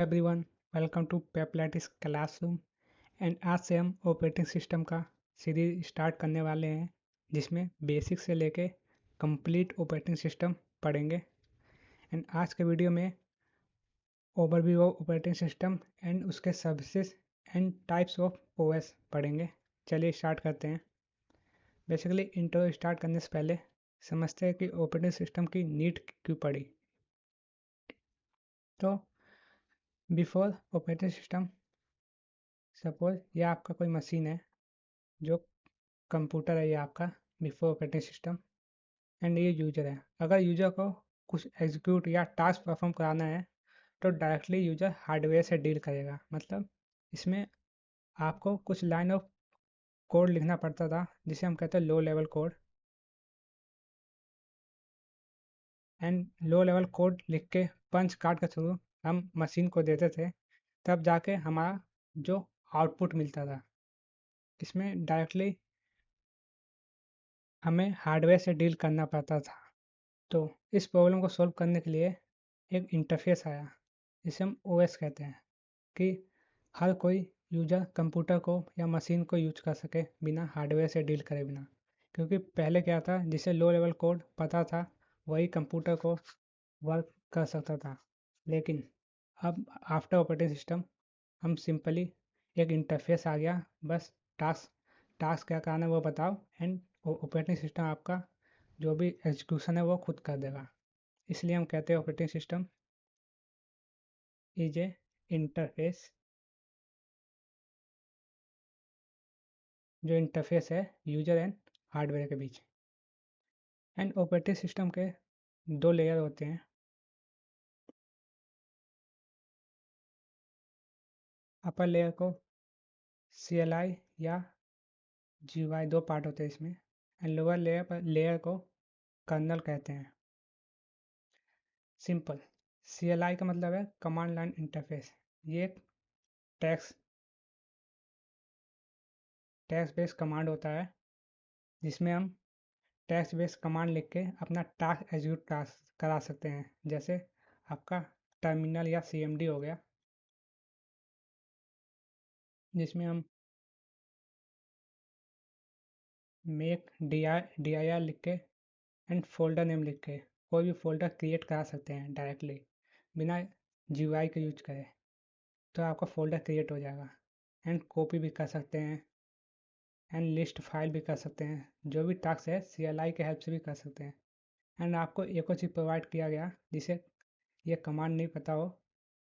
Everyone, welcome to पेपलेटिस classroom. And आज से हम ऑपरेटिंग सिस्टम का सीरीज स्टार्ट करने वाले हैं, जिसमें बेसिक से लेके कंप्लीट ऑपरेटिंग सिस्टम पढ़ेंगे। एंड आज के वीडियो में overview of operating system and उसके services and types of OS पढ़ेंगे। चलिए स्टार्ट करते हैं। बेसिकली इंट्रो स्टार्ट करने से पहले समझते हैं कि ऑपरेटिंग सिस्टम की नीड क्यों पड़ी। तो बिफोर ऑपरेटिंग सिस्टम, सपोज ये आपका कोई मशीन है, जो कंप्यूटर है ये आपका बिफोर ऑपरेटिंग सिस्टम, एंड ये यूजर है। अगर यूजर को कुछ एग्जीक्यूट या टास्क परफॉर्म कराना है तो डायरेक्टली यूजर हार्डवेयर से डील करेगा। मतलब इसमें आपको कुछ लाइन ऑफ कोड लिखना पड़ता था, जिसे हम कहते हैं low level code. And low level code लिख के पंच कार्ड के थ्रू हम मशीन को देते थे, तब जाके हमारा जो आउटपुट मिलता था, इसमें डायरेक्टली हमें हार्डवेयर से डील करना पड़ता था। तो इस प्रॉब्लम को सॉल्व करने के लिए एक इंटरफेस आया, जिसे हम ओएस कहते हैं, कि हर कोई यूजर कंप्यूटर को या मशीन को यूज कर सके बिना हार्डवेयर से डील करे बिना। क्योंकि पहले क्या था, जिसे लो लेवल कोड पता था वही कंप्यूटर को वर्क कर सकता था। लेकिन अब आफ्टर ऑपरेटिंग सिस्टम हम सिंपली एक इंटरफेस आ गया, बस टास्क टास्क क्या करना है वो बताओ, एंड ऑपरेटिंग सिस्टम आपका जो भी एग्जीक्यूशन है वो खुद कर देगा। इसलिए हम कहते हैं operating system is A interface, जो इंटरफेस है यूजर एंड हार्डवेयर के बीच। एंड ऑपरेटिंग सिस्टम के दो लेयर होते हैं। अपर लेयर को CLI या GUI, दो पार्ट होते हैं इसमें। एंड लोअर लेयर को कर्नल कहते हैं। सिंपल, CLI का मतलब है कमांड लाइन इंटरफेस। ये एक टेक्स्ट टेक्स्ट बेस्ड कमांड होता है, जिसमें हम टेक्स्ट बेस्ड कमांड लिख के अपना टास्क एग्जीक्यूट करा सकते हैं। जैसे आपका टर्मिनल या CMD हो गया, जिसमें हम मेक dir लिख के एंड फोल्डर नेम लिख के कोई भी फोल्डर क्रिएट करा सकते हैं डायरेक्टली, बिना GUI का यूज करें। तो आपका फोल्डर क्रिएट हो जाएगा। एंड कॉपी भी कर सकते हैं, एंड लिस्ट फाइल भी कर सकते हैं। जो भी टास्क है CLI के हेल्प से भी कर सकते हैं। एंड आपको एक और चीज़ प्रोवाइड किया गया, जिसे ये कमांड नहीं पता हो,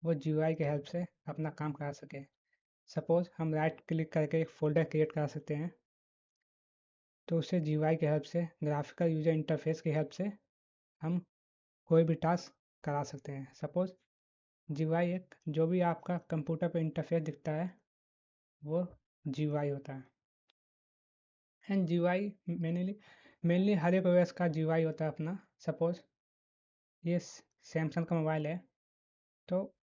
वो GUI के हेल्प से अपना काम करा सके। सपोज हम राइट क्लिक करके एक फोल्डर क्रिएट करा सकते हैं, तो उसे GUI के हेल्प से, ग्राफिकल यूजर इंटरफेस की हेल्प से हम कोई भी टास्क करा सकते हैं। सपोज GUI एक जो भी आपका कंप्यूटर पे इंटरफेस दिखता है वो GUI होता है। एंड GUI मेनली हर एक OS का GUI होता है अपना। सपोज ये सैमसंग का मोबाइल है, तो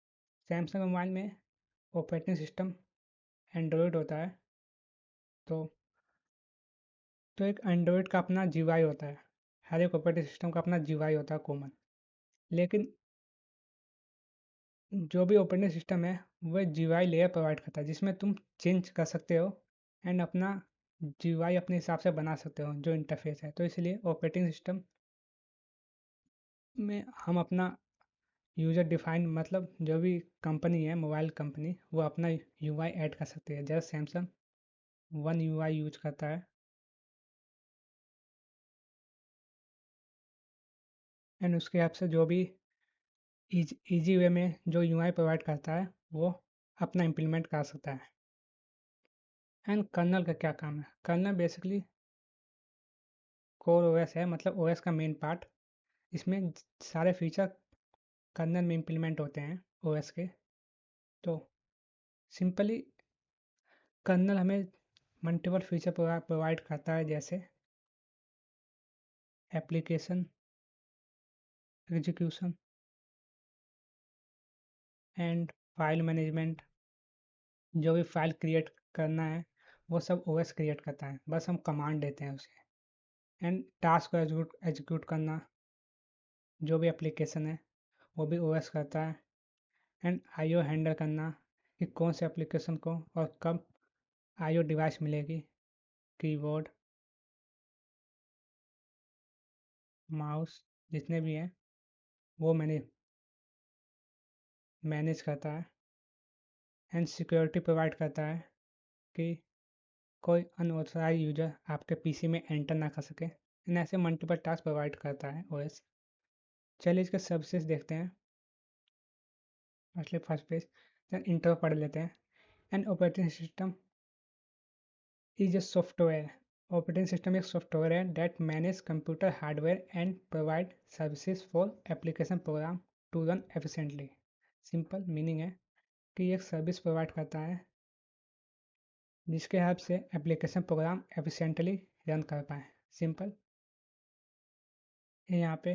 सैमसंग मोबाइल में ऑपरेटिंग सिस्टम एंड्रॉयड होता है। तो एक एंड्रॉयड का अपना GUI होता है, हर एक ऑपरेटिंग सिस्टम का अपना GUI होता है कॉमन। लेकिन जो भी ऑपरेटिंग सिस्टम है वह GUI लेयर प्रोवाइड करता है, जिसमें तुम चेंज कर सकते हो एंड अपना GUI अपने हिसाब से बना सकते हो जो इंटरफेस है। तो इसलिए ऑपरेटिंग सिस्टम में हम अपना यूज़र डिफाइंड, मतलब जो भी कंपनी है मोबाइल कंपनी, वो अपना UI ऐड कर सकती है। जैसे सैमसंग वन UI यूज करता है, एंड उसके ऐप से जो भी इजी वे में जो UI प्रोवाइड करता है वो अपना इम्प्लीमेंट कर सकता है। एंड कर्नल का क्या काम है? कर्नल बेसिकली कोर OS है, मतलब OS का मेन पार्ट। इसमें सारे फीचर कर्नल में इम्प्लीमेंट होते हैं OS के। तो सिंपली कर्नल हमें मल्टीपल फीचर प्रोवाइड करता है, जैसे application execution and file management. जो भी फाइल क्रिएट करना है वो सब OS क्रिएट करता है, बस हम कमांड देते हैं उसे। एंड टास्क को एग्जीक्यूट करना, जो भी एप्लीकेशन है वो भी OS करता है। एंड आईओ हैंडल करना कि कौन से एप्लीकेशन को और कब आईओ डिवाइस मिलेगी, कीबोर्ड, माउस, जितने भी हैं वो मैंने मैनेज करता है। एंड सिक्योरिटी प्रोवाइड करता है कि कोई अनऑथराइज यूजर आपके पीसी में एंटर ना कर सके। एंड ऐसे मल्टीपल टास्क प्रोवाइड करता है ओएस। चलिए इसके सर्विसेज देखते हैं। फर्स्ट पेज देन इंट्रो पढ़ लेते हैं। And operating system is a software. Operating system एक सॉफ्टवेयर है that manage computer hardware and provide services for application program to run efficiently. Simple meaning है कि एक सर्विस प्रोवाइड करता है जिसके हेल्प से एप्लीकेशन प्रोग्राम एफिशिएंटली रन कर पाए। सिंपल। ये यहाँ पे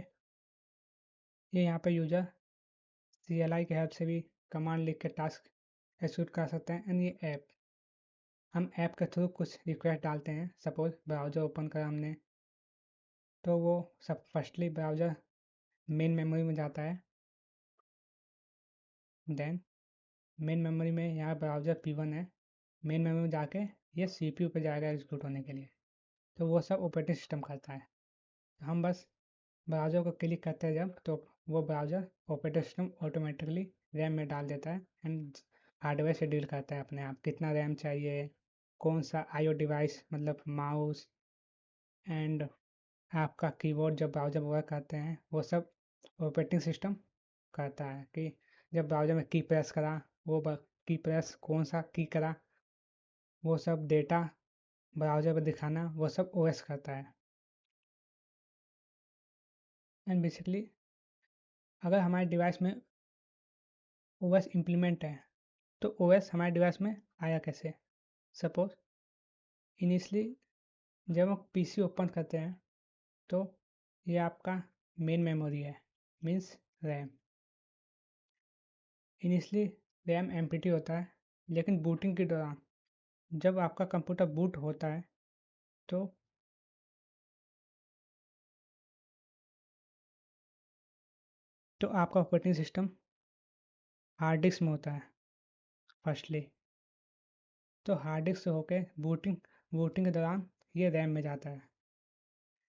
ये यहाँ पे यूजर CLI के हेल्प से भी कमांड लिख के टास्क एग्जीक्यूट कर सकते हैं। एंड ये ऐप हम ऐप के थ्रू कुछ रिक्वेस्ट डालते हैं। सपोज ब्राउज़र ओपन करा हमने तो वो सब फर्स्टली ब्राउज़र मेन मेमोरी में जाता है। देन मेन मेमोरी में यहाँ ब्राउज़र P1 है। मेन मेमोरी में जाके ये CPU पे जाएगा एग्जीक्यूट होने के लिए। तो वो सब ऑपरेटिंग सिस्टम करता है। हम बस ब्राउज़र को क्लिक करते हैं जब तो वो browser operating system automatically RAM में डाल देता है एंड हार्डवेयर से डील करता है अपने आप कितना रैम चाहिए, कौन सा आईओ डिवाइस मतलब माउस एंड आपका कीबोर्ड जब ब्राउज़र वर्क करते हैं वो सब ऑपरेटिंग सिस्टम करता है कि जब ब्राउज़र में की प्रेस करा वो की प्रेस कौन सा की करा वो सब डेटा ब्राउज़र पर दिखाना वो सब ओएस करता है। एंड बेसिकली अगर हमारे डिवाइस में ओएस इम्प्लीमेंट है तो ओएस हमारे डिवाइस में आया कैसे। सपोज इनिशियली जब हम पीसी ओपन करते हैं तो ये आपका मेन मेमोरी है means RAM. Initially RAM empty होता है लेकिन बूटिंग के दौरान जब आपका कंप्यूटर बूट होता है तो आपका ऑपरेटिंग सिस्टम हार्ड डिस्क में होता है फर्स्टली। तो हार्ड डिस्क से होके बूटिंग के दौरान ये रैम में जाता है।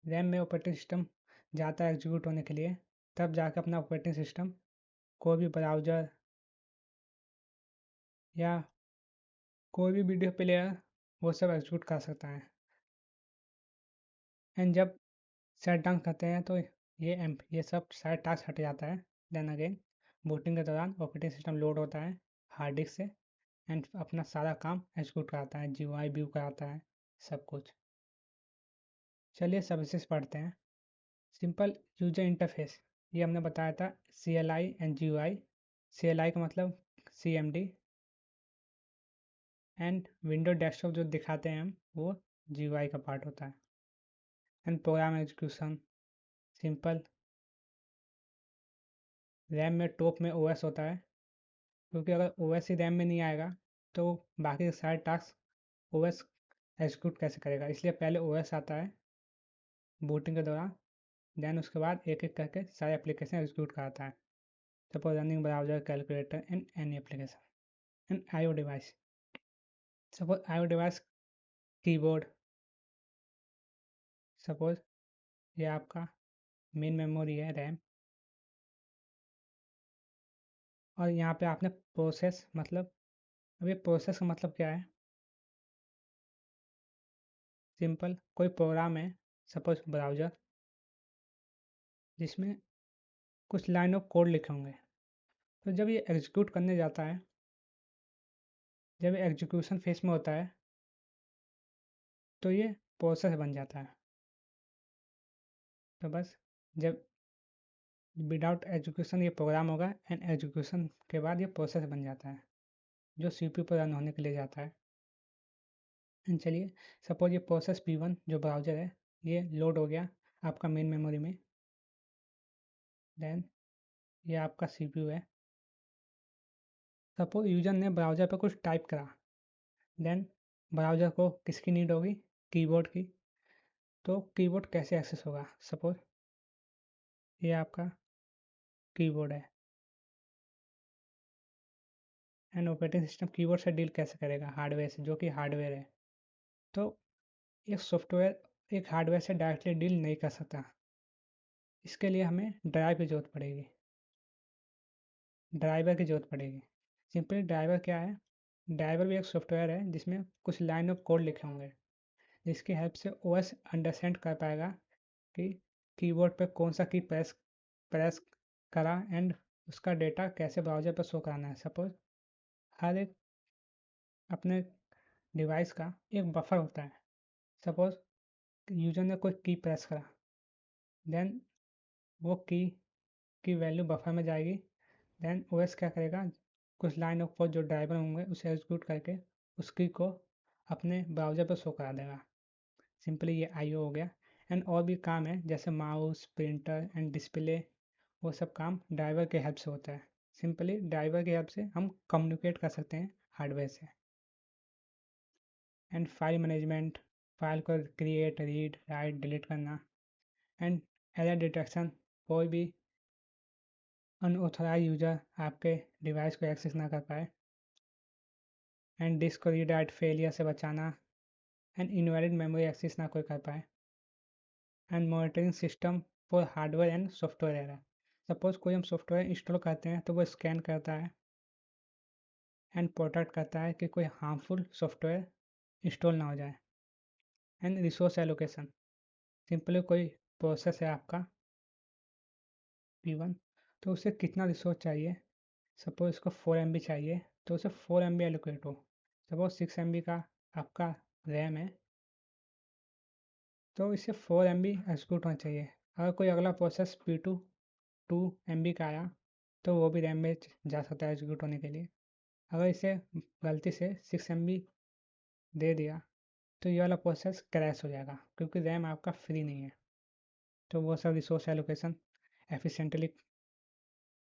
रैम में ऑपरेटिंग सिस्टम जाता है एग्जीक्यूट होने के लिए तब जाकर अपना ऑपरेटिंग सिस्टम कोई भी ब्राउज़र या कोई भी वीडियो प्लेयर वो सब एग्जीक्यूट कर सकता है। एंड जब शट डाउन करते हैं तो ये सब सारे टास्क हट जाता है। देन अगेन बूटिंग के दौरान ऑपरेटिंग सिस्टम लोड होता है हार्ड डिस्क से एंड अपना सारा काम एग्जीक्यूट कराता है, GUI व्यू कराता है, सब कुछ। चलिए सर्विसेज पढ़ते हैं। सिंपल यूजर इंटरफेस ये हमने बताया था CLI एंड GUI। CLI का मतलब CMD एंड विंडो डेस्कटॉप जो दिखाते हैं हम वो GUI का पार्ट होता है। And program execution simple RAM में टॉप में OS होता है क्योंकि अगर OS ही रैम में नहीं आएगा तो बाकी के सारे टास्क OS एग्जीक्यूट कैसे करेगा, इसलिए पहले OS आता है बूटिंग के दौरान। देन उसके बाद एक एक करके सारे एप्लीकेशन एग्जीक्यूट कराता है। Suppose running browser, calculator and any application. And IO device suppose IO device keyboard. Suppose ये आपका मेन मेमोरी है रैम और यहाँ पे आपने प्रोसेस मतलब अब ये प्रोसेस का मतलब क्या है। सिंपल कोई प्रोग्राम है सपोज ब्राउज़र जिसमें कुछ लाइन ऑफ कोड लिखे होंगे तो जब ये एग्जीक्यूट करने जाता है जब ये एग्जीक्यूशन फेस में होता है तो ये प्रोसेस बन जाता है। तो बस जब विदाउट एजुकेशन ये प्रोग्राम होगा एंड एजुकेशन के बाद ये प्रोसेस बन जाता है जो CPU पर रन होने के लिए जाता है। एंड चलिए सपोज ये प्रोसेस P1 जो ब्राउज़र है ये लोड हो गया आपका मेन मेमोरी में। देन ये आपका CPU है। सपोज यूजर ने ब्राउज़र पर कुछ टाइप करा देन ब्राउज़र को किसकी नीड होगी, कीबोर्ड की। तो कीबोर्ड कैसे एक्सेस होगा। सपोज ये आपका कीबोर्ड है एंड ऑपरेटिंग सिस्टम कीबोर्ड से डील कैसे करेगा, हार्डवेयर से, जो कि हार्डवेयर है। तो एक सॉफ्टवेयर एक हार्डवेयर से डायरेक्टली डील नहीं कर सकता। इसके लिए हमें ड्राइव की ज़रूरत पड़ेगी, ड्राइवर की ज़रूरत पड़ेगी। सिंपली ड्राइवर क्या है? ड्राइवर भी एक सॉफ्टवेयर है जिसमें कुछ लाइन ऑफ कोड लिखे होंगे, जिसकी हेल्प से ओएस अंडरस्टैंड कर पाएगा कि कीबोर्ड पे कौन सा की प्रेस प्रेस करा एंड उसका डेटा कैसे ब्राउज़र पर शो कराना है। सपोज़ हर एक अपने डिवाइस का एक बफर होता है। सपोज़ यूज़र ने कोई की प्रेस करा, देन वो की वैल्यू बफर में जाएगी। देन ओएस क्या करेगा, कुछ लाइन ऑफ कोड जो ड्राइवर होंगे उसे एग्जीक्यूट करके उस की को अपने ब्राउज़र पर शो करा देगा। सिंपली ये आईओ हो गया। एंड और भी काम है जैसे माउस, प्रिंटर एंड डिस्प्ले, वो सब काम ड्राइवर के हेल्प से होता है। सिंपली ड्राइवर की हेल्प से हम कम्युनिकेट कर सकते हैं हार्डवेयर से। एंड फाइल मैनेजमेंट, फाइल को क्रिएट, रीड, राइट, डिलीट करना। एंड एरर डिटेक्शन, कोई भी अनऑथराइज यूजर आपके डिवाइस को एक्सेस ना कर पाए। एंड डिस्क को रीड राइट फेलियर से बचाना। एंड इनवैलिड मेमोरी एक्सेस ना कोई कर पाए। And monitoring system for hardware and software error. Suppose कोई हम सॉफ्टवेयर इंस्टॉल करते हैं तो वो स्कैन करता है एंड प्रोटेक्ट करता है कि कोई हार्मफुल सॉफ्टवेयर इंस्टॉल ना हो जाए। एंड रिसोर्स एलोकेशन, सिंपली कोई प्रोसेस है आपका P1, तो उसे कितना रिसोर्स चाहिए। सपोज इसको 4 MB चाहिए तो उसे 4 MB एलोकेट हो। सपोज 6 MB का आपका रैम है तो इसे 4 MB एग्जीक्यूट होना चाहिए। अगर कोई अगला प्रोसेस P2 2 MB का आया तो वो भी रैम में जा सकता है एग्जीक्यूट होने के लिए। अगर इसे गलती से 6 MB दे दिया तो ये वाला प्रोसेस क्रैश हो जाएगा क्योंकि रैम आपका फ्री नहीं है। तो वो सब रिसोर्स एलोकेशन एफिशिएंटली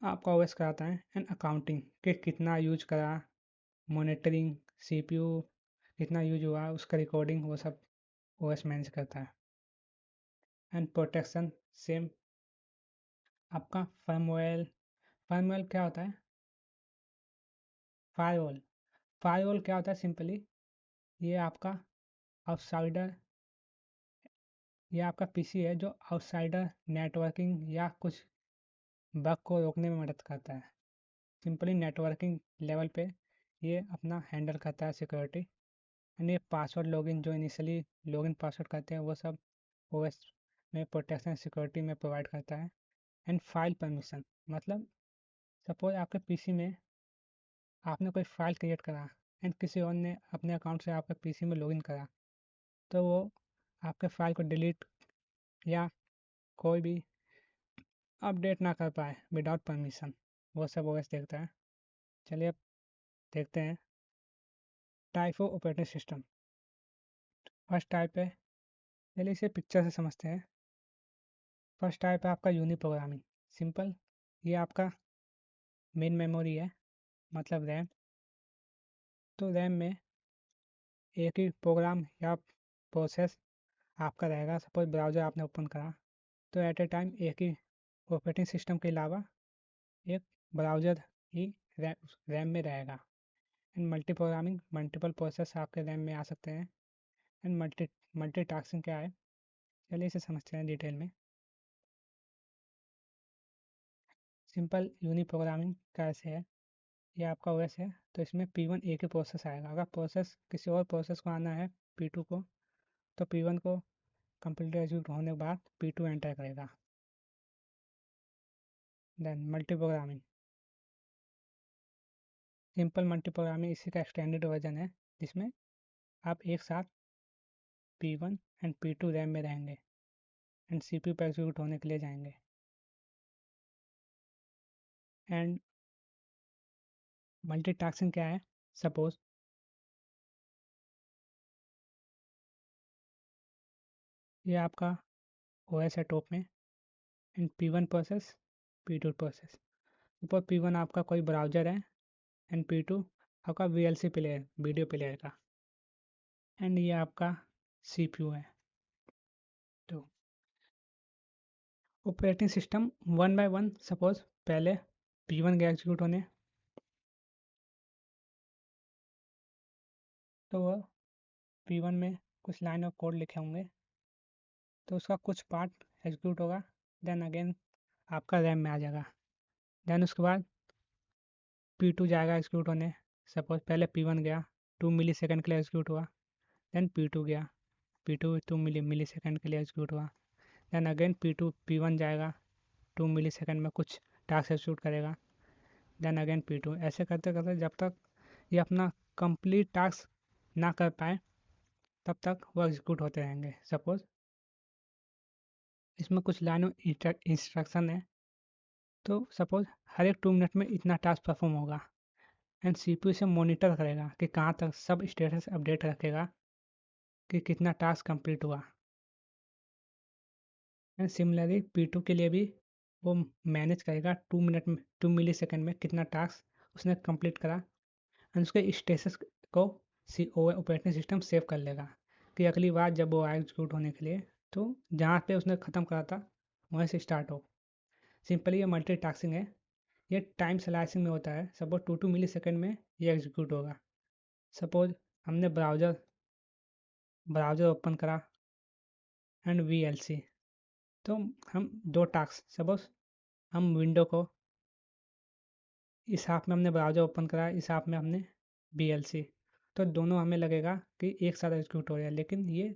आपका ओएस कराता है। एंड अकाउंटिंग कि कितना यूज करा, मॉनिटरिंग, सीपीयू कितना यूज हुआ, उसका रिकॉर्डिंग, वो सब ओएस मैनेज करता है। एंड प्रोटेक्शन सेम आपका फर्मवेयर क्या होता है? फायरवॉल। फायरवॉल क्या होता है? सिंपली ये आपका आउटसाइडर, ये आपका पीसी है जो आउटसाइडर नेटवर्किंग या कुछ बग को रोकने में मदद करता है। सिंपली नेटवर्किंग लेवल पे ये अपना हैंडल करता है सिक्योरिटी। एंड ये पासवर्ड लॉगिन जो इनिशियली लॉगिन पासवर्ड करते हैं वो सब ओएस में प्रोटेक्शन सिक्योरिटी में प्रोवाइड करता है। एंड फाइल परमिशन, मतलब सपोज आपके पीसी में आपने कोई फाइल क्रिएट करा एंड किसी और ने अपने अकाउंट से आपके पीसी में लॉगिन करा तो वो आपके फाइल को डिलीट या कोई भी अपडेट ना कर पाए विदाउट परमिशन, वो सब ओएस देखता है। चलिए अब देखते हैं type of operating system. First type है, चलिए इसे पिक्चर से समझते हैं। फर्स्ट टाइप है आपका यूनि प्रोग्रामिंग। सिंपल, ये आपका मेन मेमोरी है, मतलब रैम। तो रैम में एक ही प्रोग्राम या प्रोसेस आपका रहेगा। सपोज ब्राउज़र आपने ओपन करा तो एट ए टाइम एक ही ऑपरेटिंग सिस्टम के अलावा एक ब्राउज़र ही रैम में रहेगा। And multi programming, multiple process आपके रैम में आ सकते हैं। एंड मल्टीटास्किंग क्या है, चलिए इसे समझते हैं डिटेल में। सिंपल यूनि प्रोग्रामिंग कैसे है, ये आपका ओएस है तो इसमें P1 एक ही प्रोसेस आएगा। अगर प्रोसेस किसी और प्रोसेस को आना है P2 को तो P1 को कंप्लीट एग्जीक्यूट होने के बाद P2 एंटर करेगा। Then multiprogramming, simple multiprogramming इसी का एक्सटेंडेड वर्जन है जिसमें आप एक साथ P1 एंड P2 रैम में रहेंगे एंड CPU पर एग्जीक्यूट होने के लिए जाएंगे। एंड मल्टीटास्किंग क्या है, सपोज ये आपका ओएस है टॉप में and P1 process, P2 process. ऊपर P1 आपका कोई ब्राउज़र है एंड P2 आपका VLC प्लेयर, वीडियो प्लेयर का। एंड ये आपका CPU है। तो operating system one by one, suppose पहले P1 गया एग्जीक्यूट होने, तो वह P1 में कुछ लाइन ऑफ कोड लिखे होंगे, तो उसका कुछ पार्ट एग्जीक्यूट होगा, देन अगेन आपका रैम में आ जाएगा। देन उसके बाद P2 जाएगा एग्जीक्यूट होने। सपोज पहले P1 गया, 2 मिली सेकेंड के लिए एग्जीक्यूट हुआ, देन P2 गया, P2 2 मिली सेकेंड के लिए एग्जीक्यूट हुआ, देन अगेन P2 P1 जाएगा, 2 मिली सेकेंड में कुछ टास्क एग्जीक्यूट करेगा, देन अगेन P2, ऐसे करते करते जब तक ये अपना कंप्लीट टास्क ना कर पाए तब तक वो एग्जीक्यूट होते रहेंगे। सपोज इसमें कुछ लाइन ऑफ इंस्ट्रक्शन है, तो सपोज हर एक 2 मिनट में इतना टास्क परफॉर्म होगा, एंड CPU से मॉनिटर करेगा कि कहाँ तक सब स्टेटस अपडेट रखेगा कि कितना टास्क कंप्लीट हुआ। एंड सिमिलरली P2 के लिए भी वो मैनेज करेगा 2 मिनट में 2 मिली सेकेंड में कितना टास्क उसने कंप्लीट करा, एंड उसके स्टेटस को ऑपरेटिंग सिस्टम सेव कर लेगा कि अगली बार जब वो आए एग्जीक्यूट होने के लिए तो जहाँ पे उसने ख़त्म करा था वहीं से स्टार्ट हो। सिंपली ये मल्टी टास्किंग है, ये टाइम स्लाइसिंग में होता है। सपोज 2 मिली सेकेंड में ये एग्जीक्यूट होगा। सपोज हमने ब्राउज़र ब्राउज़र ओपन करा एंड VLC, तो हम दो टास्क, सपोज हम विंडो को इस हाफ में हमने ब्राउज़र ओपन करा, इस हाफ में हमने VLC, तो दोनों हमें लगेगा कि एक साथ एग्जीक्यूट हो रहा है, लेकिन ये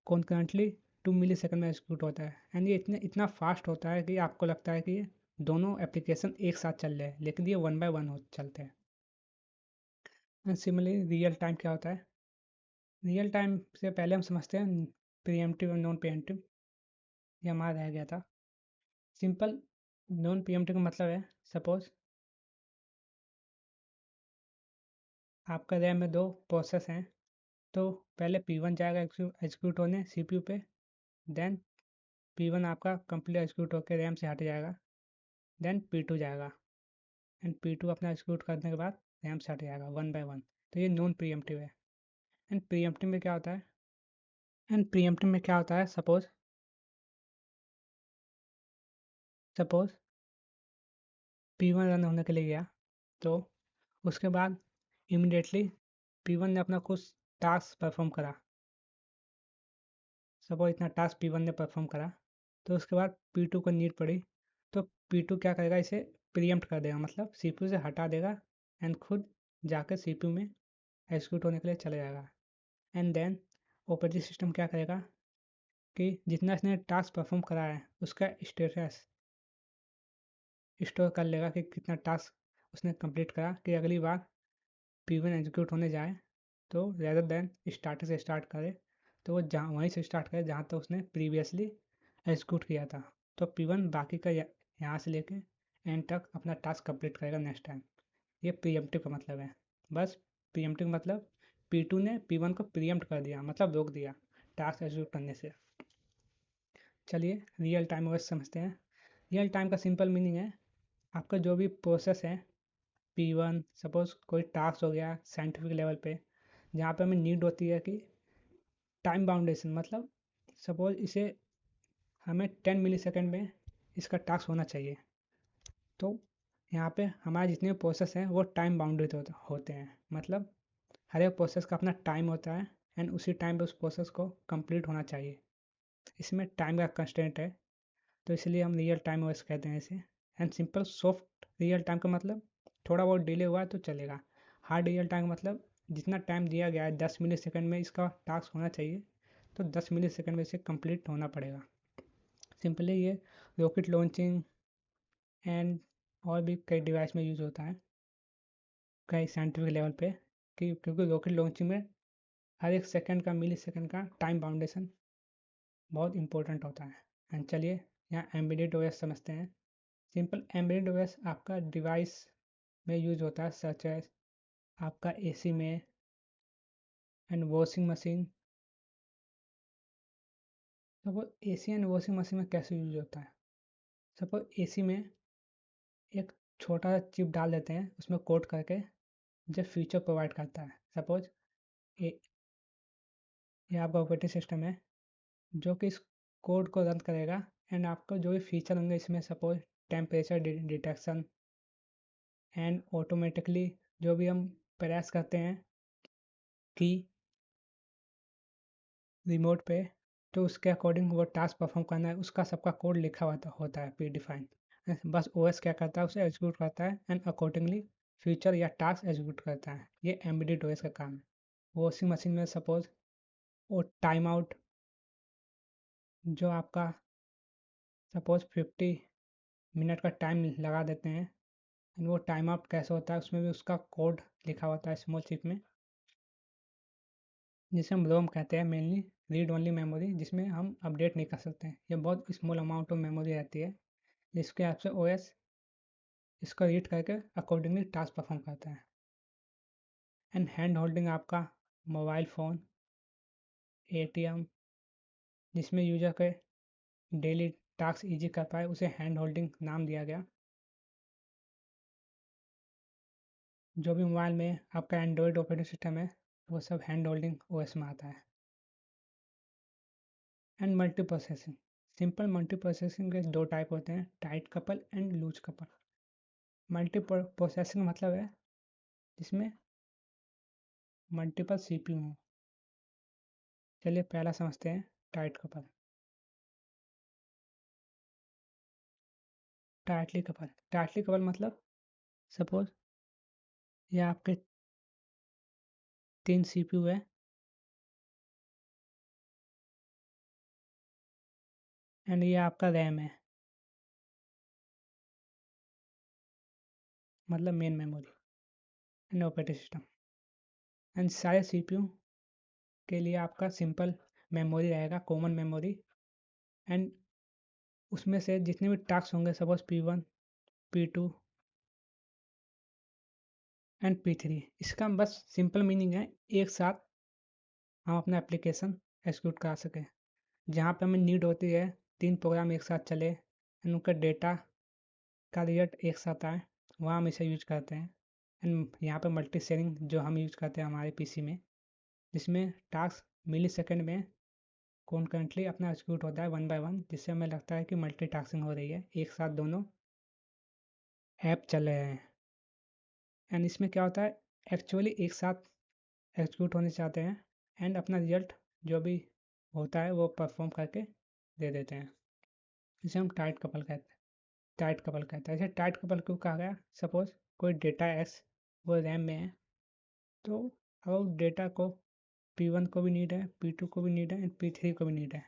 कॉन्करेंटली 2 मिली सेकेंड में एग्जीक्यूट होता है। एंड ये इतना फास्ट होता है कि आपको लगता है कि ये दोनों एप्लीकेशन एक साथ चल रहे हैं, लेकिन ये वन बाय वन हो चलते हैं। एंड सिमिलरली रियल टाइम क्या होता है? रियल टाइम से पहले हम समझते हैं प्रीएम्प्टिव और नॉन प्रीएम्प्टिव, ये हमारा रह गया था। सिंपल नॉन प्रीएम्प्टिव का मतलब है, सपोज आपका रैम में दो प्रोसेस हैं, तो पहले P1 जाएगा एग्जीक्यूट होने CPU पे, देन P1 आपका कंप्लीट एग्जीक्यूट होकर रैम से हट जाएगा, देन P2 जाएगा, एंड P2 अपना एग्जीक्यूट करने के बाद रैम से हट जाएगा वन बाय वन। तो ये नॉन प्रीएम्प्टिव है। एंड प्रीएम्प्टिव में क्या होता है? सपोज P1 रन होने के लिए गया, तो उसके बाद इमिडिएटली P1 ने अपना कुछ टास्क परफॉर्म करा। सपोज इतना टास्क P1 ने परफॉर्म करा, तो उसके बाद P2 को नीड पड़ी, तो P2 क्या करेगा, इसे प्रीएम्प्ट कर देगा, मतलब CPU से हटा देगा एंड खुद जाकर CPU में एग्जीक्यूट होने के लिए चला जाएगा। एंड देन ऑपरेटिंग सिस्टम क्या करेगा कि जितना इसने टास्क परफॉर्म करा है उसका स्टेटस स्टोर कर लेगा कि कितना टास्क उसने कंप्लीट करा, कि अगली बार P1 एग्जीक्यूट होने जाए तो रेदर देन स्टार्ट से स्टार्ट करे, तो वो जहाँ वहीं से स्टार्ट करे जहाँ तक उसने प्रीवियसली एग्जीक्यूट किया था। तो P1 बाकी का यहाँ से लेके एंड तक अपना टास्क कंप्लीट करेगा नेक्स्ट टाइम। ये प्रीएम्प्टिव का मतलब है। बस प्रीएम्प्टिव मतलब P2 ने P1 को प्रीएम्प्ट कर दिया, मतलब रोक दिया टास्क एग्जीक्यूट करने से। चलिए रियल टाइम ओएस समझते हैं। रियल टाइम का सिंपल मीनिंग है, आपका जो भी प्रोसेस है P1, सपोज कोई टास्क हो गया साइंटिफिक लेवल पे, जहाँ पे हमें नीड होती है कि टाइम बाउंडेशन, मतलब सपोज इसे हमें 10 मिली सेकेंड में इसका टास्क होना चाहिए, तो यहाँ पे हमारे जितने भी प्रोसेस हैं वो टाइम बाउंडेड होते हैं, मतलब हर एक प्रोसेस का अपना टाइम होता है एंड उसी टाइम पे उस प्रोसेस को कंप्लीट होना चाहिए। इसमें टाइम का कंस्टेंट है, तो इसलिए हम रियल टाइम ओएस कहते हैं इसे। And simple soft real time का मतलब थोड़ा बहुत डिले हुआ तो चलेगा। हार्ड रियल टाइम मतलब जितना टाइम दिया गया है 10 मिली सेकेंड में इसका टास्क होना चाहिए, तो 10 मिली सेकेंड में इसे कंप्लीट होना पड़ेगा। सिंपली ये रॉकेट लॉन्चिंग एंड और भी कई डिवाइस में यूज़ होता है, कई साइंटिफिक लेवल पे, कि क्योंकि रॉकेट लॉन्चिंग में हर एक सेकंड का मिली सेकंड का टाइम बाउंडेशन बहुत इंपॉर्टेंट होता है। एंड चलिए यहाँ एम्बेडेड ओएस समझते हैं। सिंपल एम्बेडेड ओएस आपका डिवाइस में यूज होता है, सच एज आपका एसी में and washing machine. Suppose AC and washing machine में कैसे यूज होता है? सपोज एसी में एक छोटा सा चिप डाल देते हैं, उसमें कोड करके जो फीचर प्रोवाइड करता है। सपोज ये ये आपका ऑपरेटिंग सिस्टम है जो कि इस कोड को रन करेगा एंड आपको जो भी फीचर होंगे इसमें, suppose temperature detection and automatically जो भी हम प्रेस करते हैं की रिमोट पे, तो उसके अकॉर्डिंग वो टास्क परफॉर्म करना है, उसका सबका कोड लिखा हुआ होता है प्री डिफाइंड। बस ओएस क्या करता है, उसे एग्जीक्यूट करता है एंड अकॉर्डिंगली फीचर या टास्क एग्जीक्यूट करता है। ये एम्बेडेड ओएस का काम है। वॉशिंग मशीन में सपोज वो टाइम आउट जो आपका सपोज 50 मिनट का टाइम लगा देते हैं, एंड वो टाइम आउट कैसे होता है उसमें भी उसका कोड लिखा होता है स्मॉल चिप में, जिसे हम रोम कहते हैं। मेनली रीड ओनली मेमोरी, जिसमें हम अपडेट नहीं कर सकते हैं। ये बहुत स्मॉल अमाउंट ऑफ मेमोरी रहती है, जिसके आपसे ओएस इसको रीड करके अकॉर्डिंगली टास्क परफॉर्म करता है। एंड हैंड होल्डिंग आपका मोबाइल फ़ोन, एटीएम, जिसमें यूजर के डेली टास्क इजी कर पाए, उसे हैंड होल्डिंग नाम दिया गया। जो भी मोबाइल में आपका एंड्रॉयड ऑपरेटिंग सिस्टम है, वो सब हैंड होल्डिंग ओएस में आता है। And multiprocessing, simple multiprocessing के दो टाइप होते हैं, tight couple and loose couple. Multiprocessing मतलब है जिसमें मल्टीपल सीपीयू हो। चलिए पहला समझते हैं, टाइट कपल। टाइटली कपल मतलब सपोज ये आपके 3 सीपीयू है एंड ये आपका रैम है, मतलब main memory and operating system. And सारे सीपीयू के लिए आपका सिंपल मेमोरी रहेगा, कॉमन मेमोरी। एंड उसमें से जितने भी टास्क होंगे, suppose P1, P2 and P3, इसका बस सिंपल मीनिंग है एक साथ हम अपना एप्लीकेशन एक्सिक्यूट करा सकें। जहाँ पे हमें नीड होती है 3 प्रोग्राम एक साथ चले एंड उनका डेटा का रिजल्ट एक साथ आए, वहाँ हम इसे यूज करते हैं। एंड यहाँ पे मल्टी शेयरिंग जो हम यूज करते हैं हमारे पीसी में, जिसमें टास्क मिली सेकेंड में कॉन्करेंटली अपना एग्जीक्यूट होता है वन बाय वन, जिससे हमें लगता है कि मल्टीटास्किंग हो रही है, एक साथ दोनों ऐप चल रहे हैं। एंड इसमें क्या होता है, एक्चुअली एक साथ एग्जीक्यूट होने चाहते हैं एंड अपना रिजल्ट जो भी होता है वो परफॉर्म करके दे देते हैं। इसे हम टाइट कपल कहते हैं। इसे टाइट कपल क्यों कहा गया, सपोज कोई डेटा एस वो रैम में है, तो अब डेटा को P1 को भी नीड है, P2 को भी नीड है एंड P3 को भी नीड है,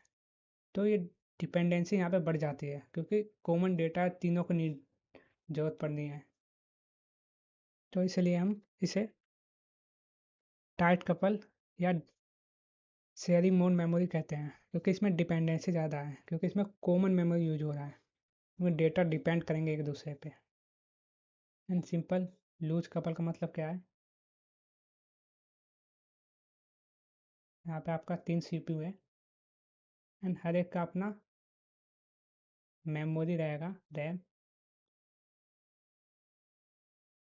तो ये डिपेंडेंसी यहाँ पे बढ़ जाती है, क्योंकि कॉमन डेटा तीनों को नीड जरूरत पड़नी है। तो इसलिए हम इसे टाइट कपल या शेयरिंग मोड मेमोरी कहते हैं, क्योंकि इसमें डिपेंडेंसी ज़्यादा है, क्योंकि इसमें कॉमन मेमोरी यूज हो रहा है, इसमें डेटा डिपेंड करेंगे एक दूसरे पे। एंड सिंपल लूज कपल का मतलब क्या है, यहाँ पे आपका 3 सीपीयू है एंड हर एक का अपना मेमोरी रहेगा, रैम,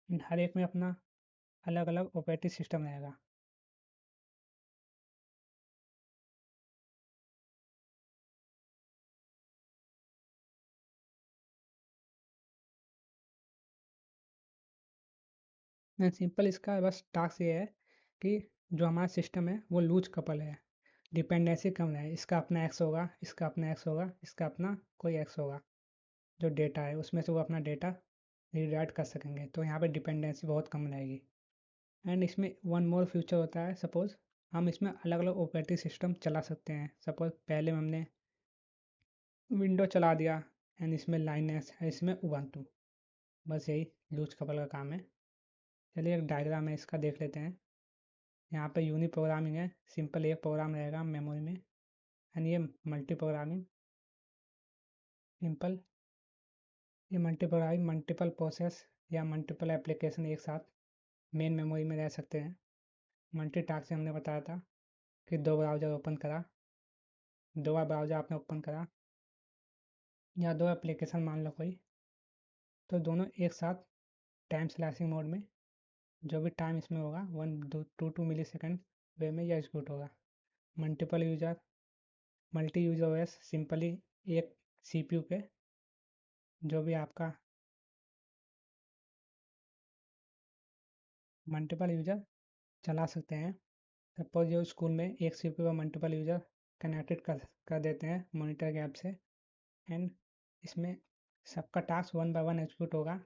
एंड हर एक में अपना अलग अलग ऑपरेटिंग सिस्टम रहेगा। एंड सिंपल इसका बस टास्क ये है कि जो हमारा सिस्टम है वो लूज कपल है, डिपेंडेंसी कम है, इसका अपना एक्स होगा, इसका अपना एक्स होगा, इसका अपना कोई एक्स होगा, जो डेटा है उसमें से वो अपना डेटा रीडायरेक्ट कर सकेंगे, तो यहाँ पे डिपेंडेंसी बहुत कम रहेगी। एंड इसमें वन मोर फ्यूचर होता है, सपोज हम इसमें अलग अलग ऑपरेटिंग सिस्टम चला सकते हैं। सपोज पहले हमने विंडो चला दिया एंड इसमें लाइनस है, इसमें उबंटू, बस यही लूज कपल का काम है। चलिए एक डायग्राम है इसका देख लेते हैं। यहाँ पे यूनि प्रोग्रामिंग है, सिंपल एक प्रोग्राम रहेगा मेमोरी में, एंड ये मल्टी प्रोग्रामिंग, सिंपल ये मल्टी प्रोग्रामिंग मल्टीपल प्रोसेस या मल्टीपल एप्लीकेशन एक साथ मेन मेमोरी में रह सकते हैं। मल्टीटास्क से हमने बताया था कि दो ब्राउज़र ओपन करा, दो बार ब्राउज़र आपने ओपन करा या दो एप्लीकेशन मान लो कोई, तो दोनों एक साथ टाइम स्लैशिंग मोड में जो भी टाइम इसमें होगा 1 to 2 मिली सेकेंड वे में यह एग्जीक्यूट होगा। Multiple user multi user OS, simply एक सीपीयू पे जो भी आपका मल्टीपल यूजर चला सकते हैं। सपोज जो स्कूल में एक सीपीयू पर मल्टीपल यूज़र कनेक्टेड कर देते हैं मॉनिटर के ऐप से, एंड इसमें सबका task one by one execute होगा,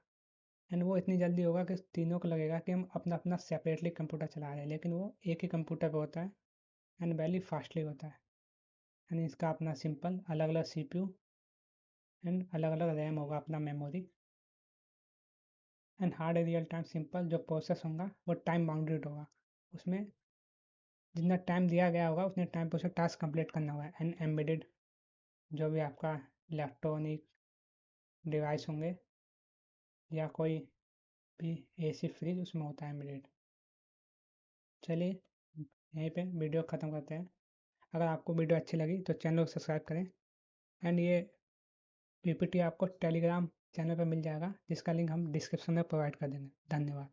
एंड वो इतनी जल्दी होगा कि तीनों को लगेगा कि हम अपना अपना सेपरेटली कंप्यूटर चला रहे हैं, लेकिन वो एक ही कंप्यूटर पे होता है एंड वेरी फास्टली होता है। एंड इसका अपना सिंपल अलग अलग सीपीयू एंड अलग अलग रैम होगा, अपना memory, and hard real time simple जो प्रोसेस होगा वो टाइम बाउंडेड होगा। उसमें जितना टाइम दिया गया होगा उतने टाइम पर उसे टास्क कंप्लीट करना होगा। एंड एम्बेडेड जो भी आपका इलेक्ट्रॉनिक डिवाइस होंगे या कोई भी एसी फ्रिज उसमें होता है एम्बेडेड। चलिए यहीं पे वीडियो ख़त्म करते हैं। अगर आपको वीडियो अच्छी लगी तो चैनल को सब्सक्राइब करें, एंड ये पीपीटी आपको टेलीग्राम चैनल पर मिल जाएगा, जिसका लिंक हम डिस्क्रिप्शन में प्रोवाइड कर देंगे। धन्यवाद।